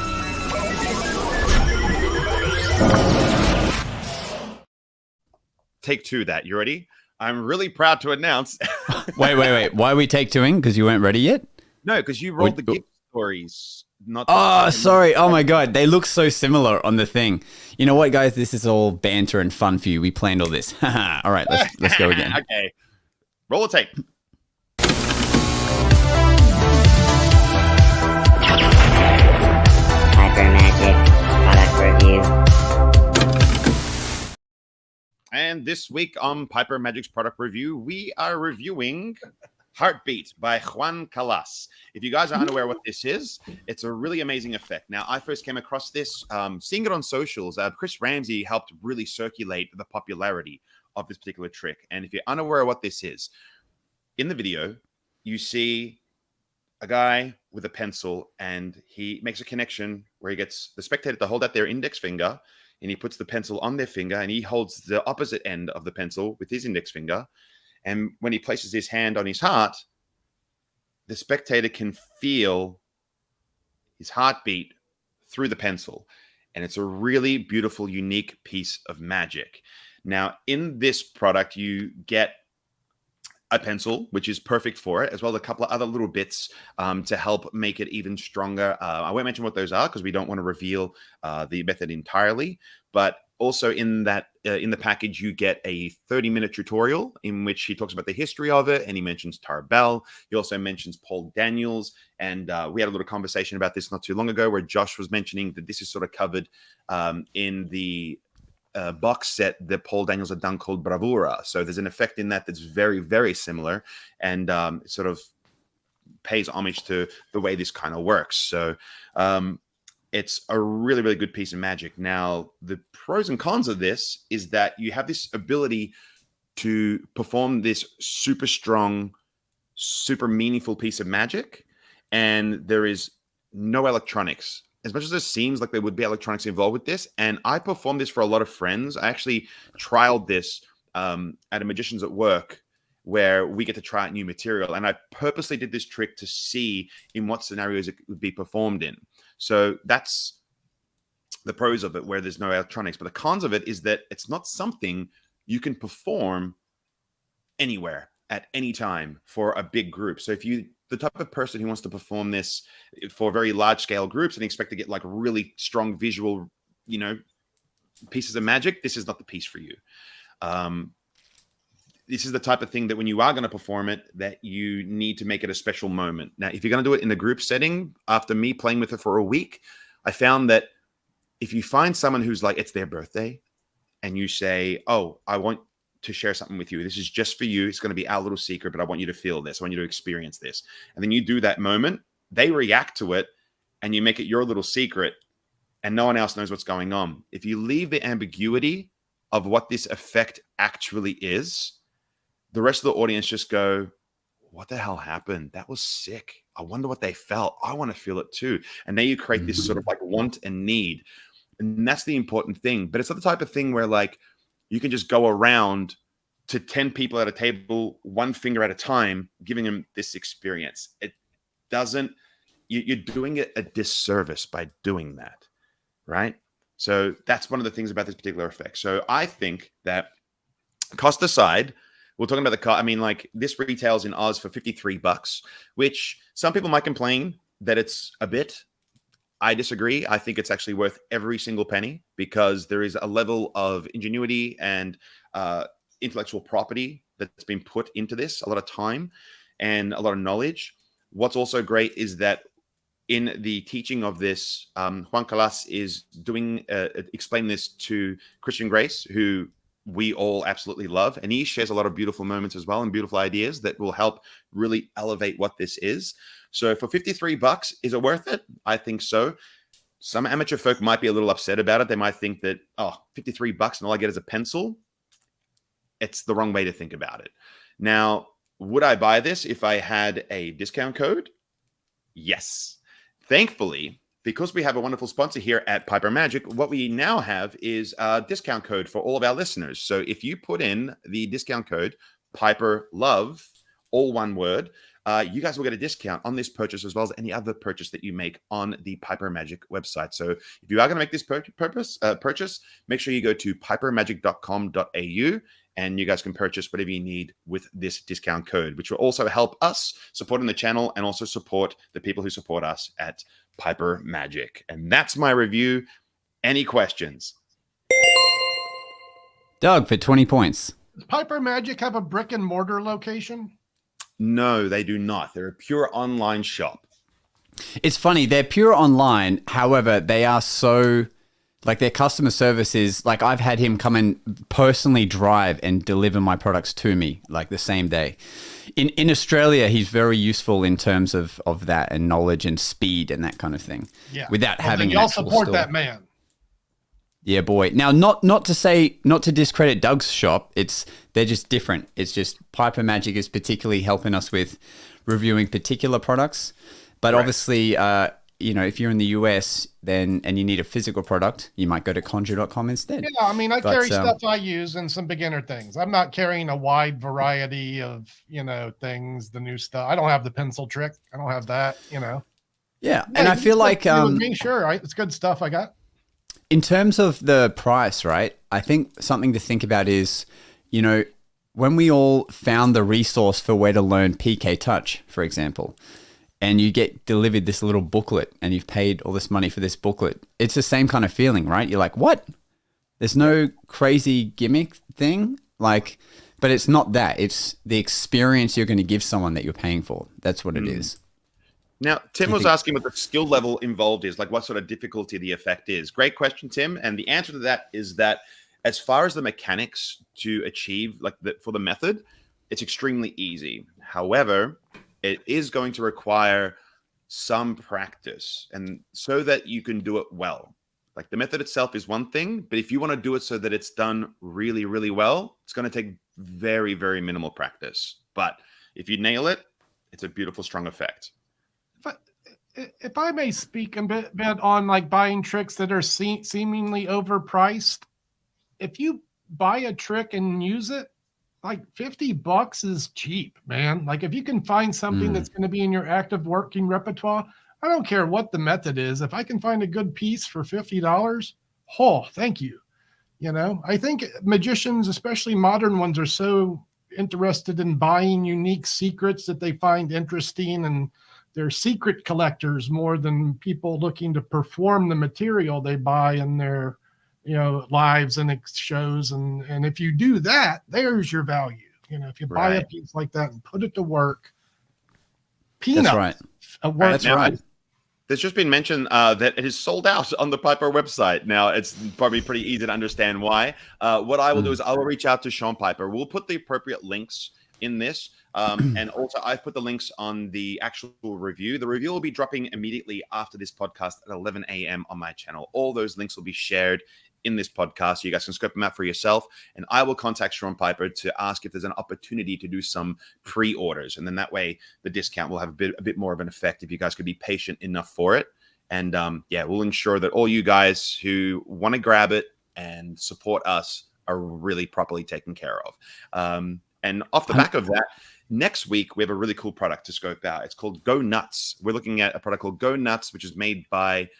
Take two that. You ready? I'm really proud to announce. Wait. Why are we take twoing? Because you weren't ready yet? No, because you rolled the gift stories. Sorry. Oh my God. They look so similar on the thing. You know what, guys? This is all banter and fun for you. We planned all this. All right, let's go again. Okay. Roll the tape. Piper Magic Product Review. And this week on Piper Magic's product review, we are reviewing Heartbeat by Juan Calas. If you guys are unaware what this is, it's a really amazing effect. Now, I first came across this, seeing it on socials. Chris Ramsey helped really circulate the popularity of this particular trick. And if you're unaware what this is, in the video, you see a guy with a pencil, and he makes a connection where he gets the spectator to hold out their index finger, and he puts the pencil on their finger, and he holds the opposite end of the pencil with his index finger. And when he places his hand on his heart, the spectator can feel his heartbeat through the pencil. And it's a really beautiful, unique piece of magic. Now, in this product, you get a pencil, which is perfect for it, as well as a couple of other little bits to help make it even stronger. I won't mention what those are because we don't want to reveal the method entirely. But also in the package, you get a 30-minute tutorial in which he talks about the history of it, and he mentions Tarbell. He also mentions Paul Daniels, and we had a little conversation about this not too long ago where Josh was mentioning that this is sort of covered in the box set that Paul Daniels had done called Bravura. So there's an effect in that that's very, very similar, and sort of pays homage to the way this kind of works. So it's a really, really good piece of magic. Now, the pros and cons of this is that you have this ability to perform this super strong, super meaningful piece of magic, and there is no electronics. As much as it seems like there would be electronics involved with this, and I performed this for a lot of friends. I actually trialed this at a Magicians at Work, where we get to try out new material, and I purposely did this trick to see in what scenarios it would be performed in. So that's the pros of it, where there's no electronics. But the cons of it is that it's not something you can perform anywhere at any time for a big group. So if you the type of person who wants to perform this for very large scale groups and expect to get like really strong visual, pieces of magic, this is not the piece for you. This is the type of thing that when you are going to perform it, that you need to make it a special moment. Now, if you're going to do it in a group setting, after me playing with it for a week, I found that if you find someone who's like, it's their birthday, and you say, oh, I want to share something with you. This is just for you. It's going to be our little secret, but I want you to feel this. I want you to experience this. And then you do that moment, they react to it, and you make it your little secret, and no one else knows what's going on. If you leave the ambiguity of what this effect actually is, the rest of the audience just go, what the hell happened? That was sick. I wonder what they felt. I want to feel it too. And now you create this sort of like want and need. And that's the important thing. But it's not the type of thing where like you can just go around to 10 people at a table, one finger at a time, giving them this experience. It doesn't, you're doing it a disservice by doing that, right? So that's one of the things about this particular effect. So I think that, cost aside, we're talking about the car. I mean, like this retails in Oz for $53, which some people might complain that it's a bit. I disagree. I think it's actually worth every single penny, because there is a level of ingenuity and intellectual property that's been put into this, a lot of time and a lot of knowledge. What's also great is that in the teaching of this, Juan Calas is doing explaining this to Christian Grace, who we all absolutely love, and he shares a lot of beautiful moments as well and beautiful ideas that will help really elevate what this is. So for $53, is it worth it? I think so. Some amateur folk might be a little upset about it. They might think that, oh, $53 and all I get is a pencil. It's the wrong way to think about it. Now, would I buy this if I had a discount code? Yes. Thankfully, because we have a wonderful sponsor here at Piper Magic, what we now have is a discount code for all of our listeners. So if you put in the discount code Piper Love, all one word, you guys will get a discount on this purchase as well as any other purchase that you make on the Piper Magic website. So if you are going to make this purchase, make sure you go to pipermagic.com.au and you guys can purchase whatever you need with this discount code, which will also help us supporting the channel and also support the people who support us at Piper Magic. And that's my review. Any questions? Doug for 20 points. Does Piper Magic have a brick and mortar location? No, they do not. They're a pure online shop. It's funny. They're pure online. However, they are so, like, their customer service is, like, I've had him come and personally drive and deliver my products to me, like, the same day. In Australia, he's very useful in terms of that and knowledge and speed and that kind of thing. Yeah. Without having an y'all actual support store. that man. Yeah, boy. Now, not to discredit Doug's shop. They're just different. It's just Piper Magic is particularly helping us with reviewing particular products. But obviously, if you're in the US and you need a physical product, you might go to conjure.com instead. Yeah, I mean, I carry stuff I use and some beginner things. I'm not carrying a wide variety of, things, the new stuff. I don't have the pencil trick. I don't have that, Yeah, and I feel like sure, it's good stuff I got. In terms of the price, right? I think something to think about is, when we all found the resource for where to learn PK Touch, for example, and you get delivered this little booklet and you've paid all this money for this booklet, it's the same kind of feeling, right? You're like, what? There's no crazy gimmick thing? But it's not that. It's the experience you're going to give someone that you're paying for. That's what it is. Now, Tim was asking what the skill level involved is, like what sort of difficulty the effect is. Great question, Tim. And the answer to that is that as far as the mechanics to achieve for the method, it's extremely easy. However, it is going to require some practice, and so that you can do it well. Like, the method itself is one thing, but if you want to do it so that it's done really, really well, it's going to take very, very minimal practice. But if you nail it, it's a beautiful, strong effect. If I may speak a bit on like buying tricks that are seemingly overpriced, if you buy a trick and use it, like $50 is cheap, man. Like, if you can find something that's going to be in your active working repertoire, I don't care what the method is. If I can find a good piece for $50, oh, thank you. You know, I think magicians, especially modern ones, are so interested in buying unique secrets that they find interesting, and they're secret collectors more than people looking to perform the material they buy in their lives and shows. And if you do that, there's your value. If you buy a piece like that and put it to work, peanuts. That's right. That's right. There's just been mentioned that it is sold out on the Piper website. Now, it's probably pretty easy to understand why. What I will do is I will reach out to Sean Piper. We'll put the appropriate links in this. And also, I've put the links on the actual review. The review will be dropping immediately after this podcast at 11 a.m. on my channel. All those links will be shared in this podcast, so you guys can scope them out for yourself. And I will contact Sean Piper to ask if there's an opportunity to do some pre-orders. And then that way, the discount will have a bit more of an effect if you guys could be patient enough for it. And we'll ensure that all you guys who want to grab it and support us are really properly taken care of. And off the back of that, next week, we have a really cool product to scope out. It's called Go Nuts. We're looking at a product called Go Nuts, which is made by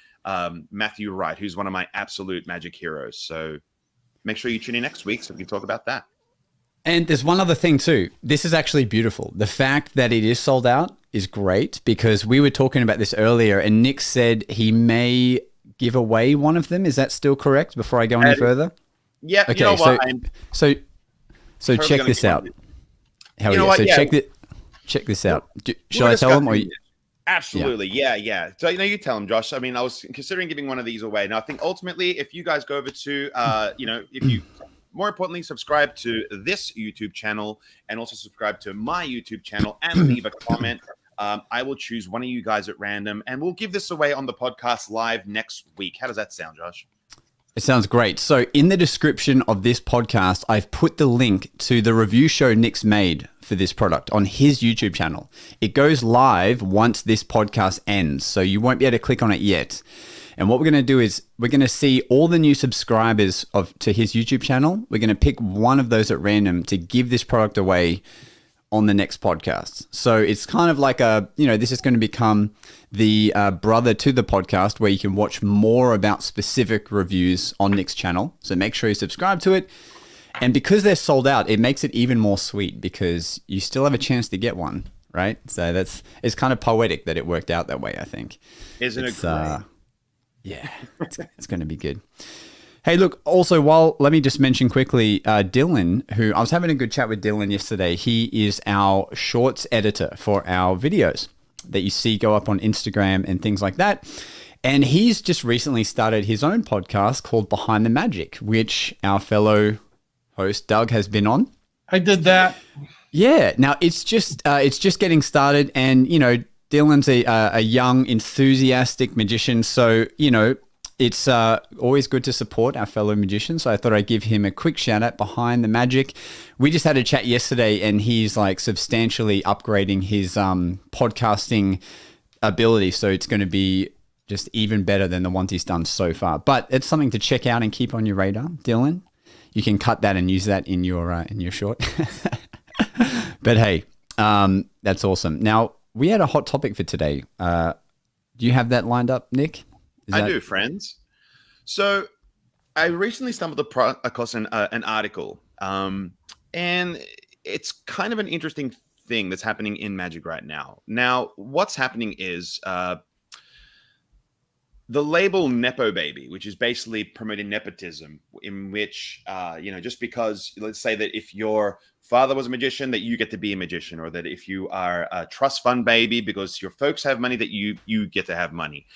Matthew Wright, who's one of my absolute magic heroes. So make sure you tune in next week so we can talk about that. And there's one other thing too. This is actually beautiful. The fact that it is sold out is great, because we were talking about this earlier and Nick said he may give away one of them. Is that still correct before I go any further? Yeah. Okay, you know what? So check this out. Check this out. Should I tell them? Or Absolutely. Yeah. So, you tell them, Josh. I mean, I was considering giving one of these away. Now, I think ultimately, if you guys go over to, if you, more importantly, subscribe to this YouTube channel and also subscribe to my YouTube channel and leave a comment, I will choose one of you guys at random, and we'll give this away on the podcast live next week. How does that sound, Josh? It sounds great. So in the description of this podcast, I've put the link to the review show Nick's made for this product on his YouTube channel. It goes live once this podcast ends, so you won't be able to click on it yet. And what we're going to do is we're going to see all the new subscribers to his YouTube channel. We're going to pick one of those at random to give this product away on the next podcast. So it's kind of like this is going to become the brother to the podcast, where you can watch more about specific reviews on Nick's channel. So make sure you subscribe to it. And because they're sold out, it makes it even more sweet, because you still have a chance to get one, right? So it's kind of poetic that it worked out that way, I think. Isn't it great? Yeah, it's going to be good. Hey, look, also, let me just mention quickly, Dylan, who I was having a good chat with Dylan yesterday. He is our shorts editor for our videos that you see go up on Instagram and things like that. And he's just recently started his own podcast called Behind the Magic, which our fellow host Doug has been on. I did that. Yeah. Now it's just getting started, and Dylan's a young, enthusiastic magician, so it's always good to support our fellow magicians. So I thought I'd give him a quick shout out. Behind the Magic. We just had a chat yesterday, and he's like substantially upgrading his podcasting ability. So it's going to be just even better than the ones he's done so far. But it's something to check out and keep on your radar, Dylan. You can cut that and use that in your short. But hey, that's awesome. Now, we had a hot topic for today. Do you have that lined up, Nick? I do, friends. So I recently stumbled across an article, and it's kind of an interesting thing that's happening in Magic right now. Now, what's happening is the label Nepo Baby, which is basically promoting nepotism, in which, just because, let's say that if your father was a magician, that you get to be a magician, or that if you are a trust fund baby because your folks have money, that you get to have money.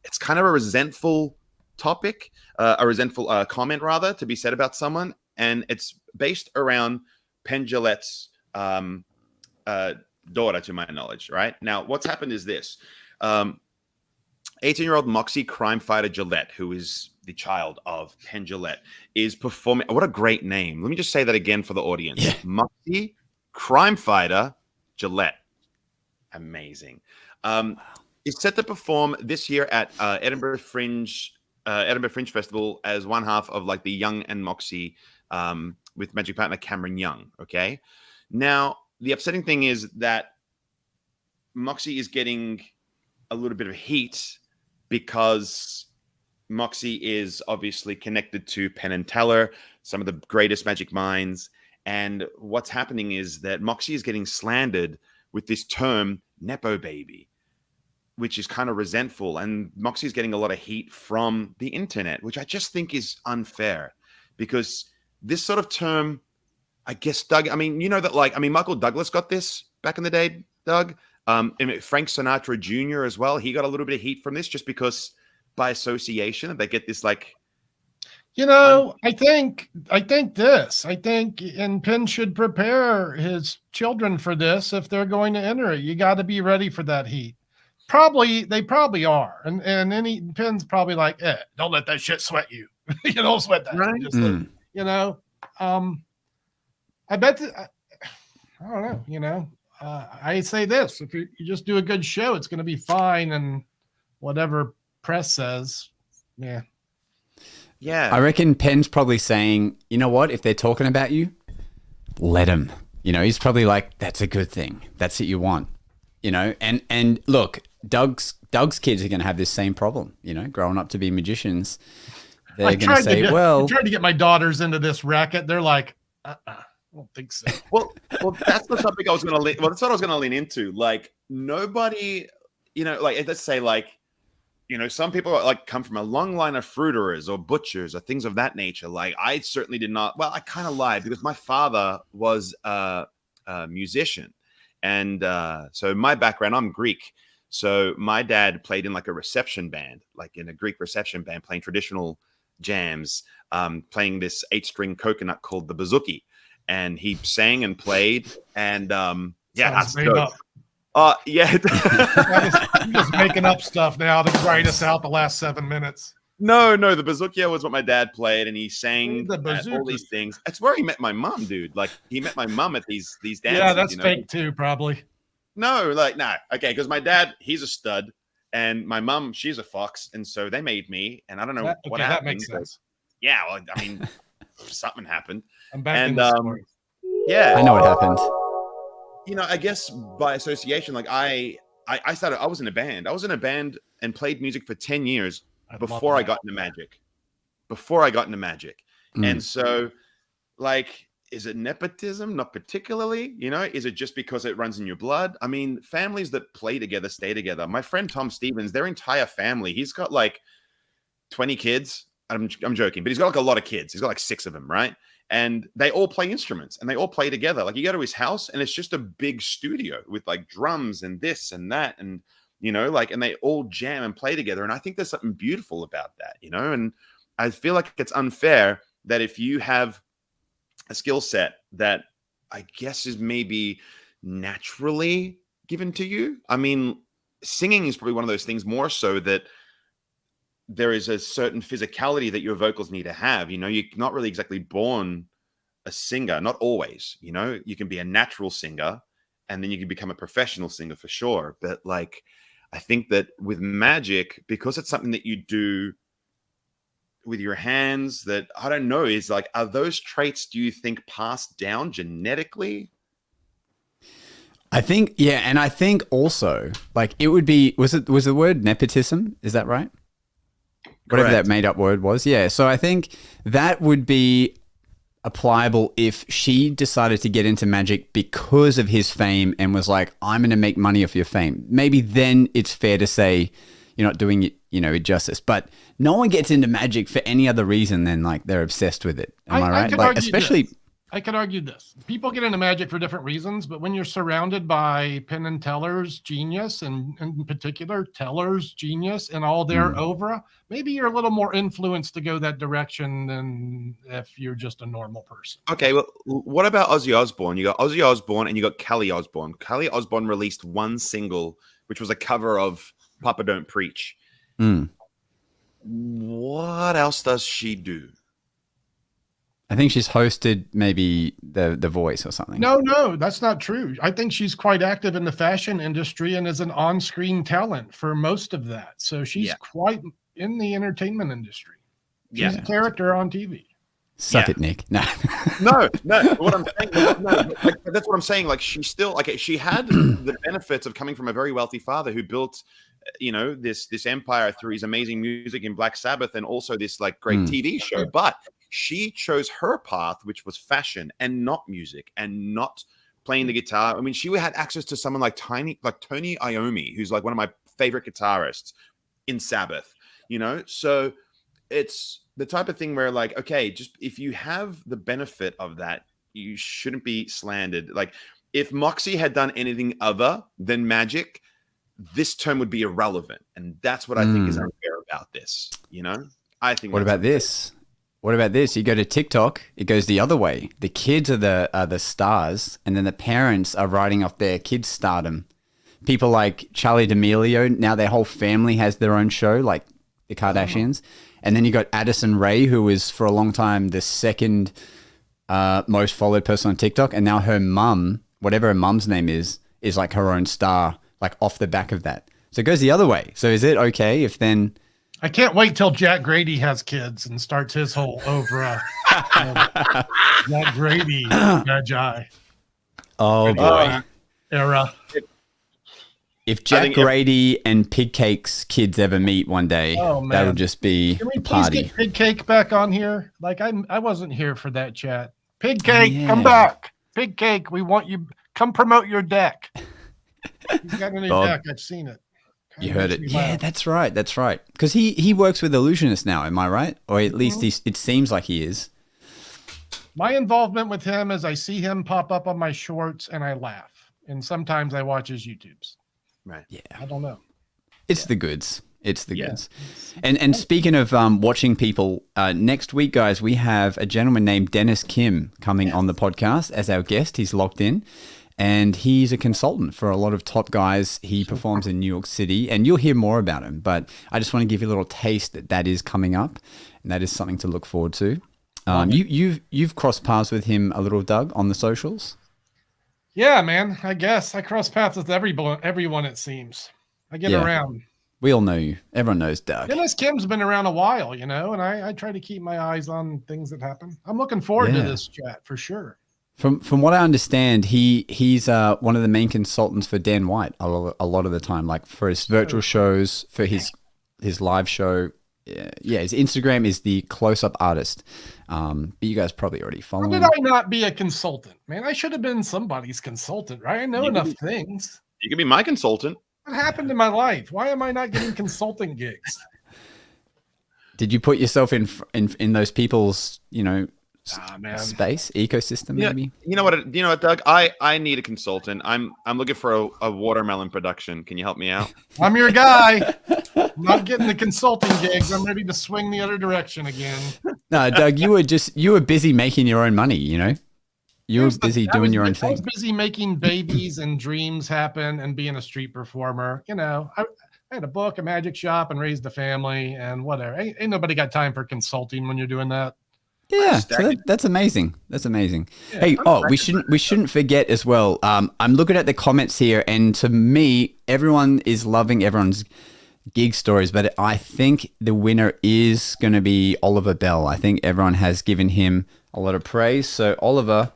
It's kind of a resentful topic, a resentful comment rather, to be said about someone, and it's based around Penn Jillette's daughter, to my knowledge. Right now, what's happened is this: 18-year-old Moxie crime fighter Gillette, who is the child of Penn Jillette, is performing. What a great name! Let me just say that again for the audience: Moxie crime fighter Gillette. Amazing. Is set to perform this year at Edinburgh Fringe Festival as one half of like the Young and Moxie with Magic partner Cameron Young. Okay. Now, the upsetting thing is that Moxie is getting a little bit of heat because Moxie is obviously connected to Penn and Teller, some of the greatest Magic minds. And what's happening is that Moxie is getting slandered with this term, Nepo baby, which is kind of resentful. And Moxie is getting a lot of heat from the internet, which I just think is unfair because this sort of term, I guess, Doug, I mean, you know that Michael Douglas got this back in the day, Doug. And Frank Sinatra Jr. as well. He got a little bit of heat from this just because by association they get this like. I think and Penn should prepare his children for this if they're going to enter it. You got to be ready for that heat. They probably are. And Penn's probably like, don't let that shit sweat you. You don't sweat that. Right. Just I bet, I don't know, I say this, if you just do a good show, it's going to be fine. And whatever press says, yeah. I reckon Penn's probably saying, you know what? If they're talking about you, let them. He's probably like, that's a good thing. That's what you want. And look, Doug's kids are going to have this same problem. Growing up to be magicians, they're going to say, I'm trying to get my daughters into this racket. They're like, I don't think so. Well, that's the topic I was going to. That's what I was going to lean into. Like nobody, let's say some people like come from a long line of fruiterers or butchers or things of that nature. Like I certainly did not. Well, I kind of lied because my father was a musician, and so my background, I'm Greek. So my dad played in like a reception band, like in a Greek reception band, playing traditional jams, playing this 8-string coconut called the bouzouki. And he sang and played, and that's dope. Yeah. I'm just making up stuff now to write us out the last 7 minutes. No, the bouzouki was what my dad played, and he sang all these things. That's where he met my mom, dude. Like he met my mom at these dances. Yeah, that's fake too, probably. No, okay, because my dad, he's a stud, and my mom, she's a fox, and so they made me, and I don't know what happened. That makes sense. Yeah, well, I mean, something happened. I'm back in the story. Yeah, I know what happened. I guess by association, like I was in a band. I was in a band and played music for 10 years before I got into magic. And so, like, is it nepotism? Not particularly. Is it just because it runs in your blood? I mean, families that play together stay together. My friend Tom Stevens, their entire family, he's got like 20 kids. I'm joking, but he's got like a lot of kids. He's got like 6 of them, right? And they all play instruments and they all play together. Like you go to his house and it's just a big studio with like drums and this and that. And, and they all jam and play together. And I think there's something beautiful about that, and I feel like it's unfair that if you have a skill set that I guess is maybe naturally given to you. I mean, singing is probably one of those things more so that there is a certain physicality that your vocals need to have. You're not really exactly born a singer, not always. You can be a natural singer and then you can become a professional singer for sure. But like, I think that with magic, because it's something that you do with your hands, that I don't know, is like, are those traits, do you think, passed down genetically? I think, yeah. And I think also like it would be, was the word nepotism? Is that right? Whatever that made up word was. Yeah. So I think that would be applicable if she decided to get into magic because of his fame and was like, I'm going to make money off your fame. Maybe then it's fair to say you're not doing it, it justice. But no one gets into magic for any other reason than like they're obsessed with it. Am I right? Like, especially. I could argue this. People get into magic for different reasons, but when you're surrounded by Penn and Teller's genius, and in particular Teller's genius and all their oeuvre, maybe you're a little more influenced to go that direction than if you're just a normal person. Okay, well, what about Ozzy Osbourne? You got Ozzy Osbourne and you got Kelly Osbourne. Kelly Osbourne released one single, which was a cover of Papa Don't Preach. What else does she do? I think she's hosted maybe the Voice or something. No, that's not true. I think she's quite active in the fashion industry and is an on-screen talent for most of that. So she's quite in the entertainment industry. She's a character on TV. Suck it, Nick. No. No. What I'm saying, that's what I'm saying. Like she still, like she had the benefits of coming from a very wealthy father who built, this empire through his amazing music in Black Sabbath and also this like great TV show. But she chose her path, which was fashion and not music and not playing the guitar. I mean, she had access to someone like Tony Iommi, who's like one of my favorite guitarists in Sabbath. So it's the type of thing where like, okay, just if you have the benefit of that, you shouldn't be slandered. Like if Moxie had done anything other than magic, this term would be irrelevant. And that's what I think is unfair about this. I think. What about this? What about this? You go to TikTok, it goes the other way. The kids are the stars, and then the parents are writing off their kids' stardom. People like Charlie D'Amelio, now their whole family has their own show, like the Kardashians. And then you got Addison Rae, who was for a long time the second most followed person on TikTok, and now her mum, whatever her mum's name is like her own star, like off the back of that. So it goes the other way. So is it okay if then... I can't wait till Jack Grady has kids and starts his whole oeuvre. Jack Grady, Magi. Oh boy. Era. If Jack Grady and Pig Cake's kids ever meet one day, that'll just be Can we a party. Please get Pig Cake back on here? Like I wasn't here for that chat. Pig Cake, come back. Pig Cake, we want you. Come promote your deck. He's got a new deck. I've seen it. You heard it. Yeah, that's right. Because he works with illusionists now, am I right? Or at least it seems like he is. My involvement with him is I see him pop up on my shorts and I laugh. And sometimes I watch his YouTubes. Right. Yeah. I don't know. It's the goods. It's the goods. And speaking of watching people, next week, guys, we have a gentleman named Dennis Kim coming on the podcast as our guest. He's locked in. And he's a consultant for a lot of top guys. He performs in New York City, and you'll hear more about him. But I just want to give you a little taste that is coming up, and that is something to look forward to. You've crossed paths with him a little, Doug, on the socials. Yeah, man. I guess I cross paths with everyone. It seems I get around. We all know you. Everyone knows Doug. Dennis Kim's been around a while, and I try to keep my eyes on things that happen. I'm looking forward to this chat for sure. From what I understand, he's one of the main consultants for Dan White a lot of the time, like for his virtual shows, for his live show. Yeah, his Instagram is the Close-Up Artist. But you guys probably already follow him. How did I not be a consultant? Man, I should have been somebody's consultant, right? I know enough things. You can be my consultant. What happened in my life? Why am I not getting consulting gigs? Did you put yourself in those people's, space ecosystem? Maybe. You know what, Doug? I need a consultant. I'm looking for a watermelon production. Can you help me out? I'm your guy. I'm not getting the consulting gigs. I'm ready to swing the other direction again. No, Doug, you were busy making your own money. You were busy doing your own thing. I was busy making babies and dreams happen and being a street performer. I had a book, a magic shop, and raised a family and whatever. Ain't nobody got time for consulting when you're doing that. Yeah, so that's amazing. That's amazing. Yeah, hey, we shouldn't forget as well. I'm looking at the comments here, and to me, everyone is loving everyone's gig stories, but I think the winner is going to be Oliver Bell. I think everyone has given him a lot of praise. So, Oliver,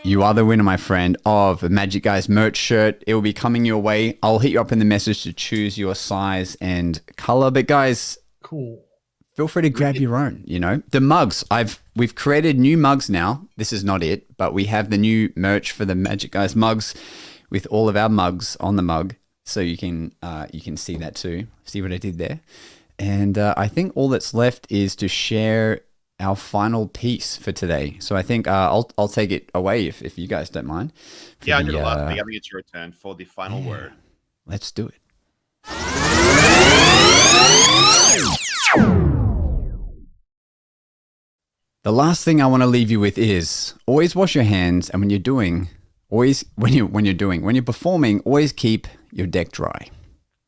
you are the winner, my friend, of a Magic Guys merch shirt. It will be coming your way. I'll hit you up in the message to choose your size and color. But guys, cool. Feel free to grab your own, The mugs, we've created new mugs now. This is not it, but we have the new merch for the Magic Guys mugs with all of our mugs on the mug. So you can see that too. See what I did there? And I think all that's left is to share our final piece for today. So I think I'll take it away if you guys don't mind. Yeah, I did it last week. I think it's your turn for the final word. Let's do it. The last thing I want to leave you with is always wash your hands, and when you're performing, always keep your deck dry.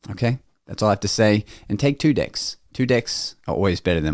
Okay? That's all I have to say. And take 2 decks. 2 decks are always better than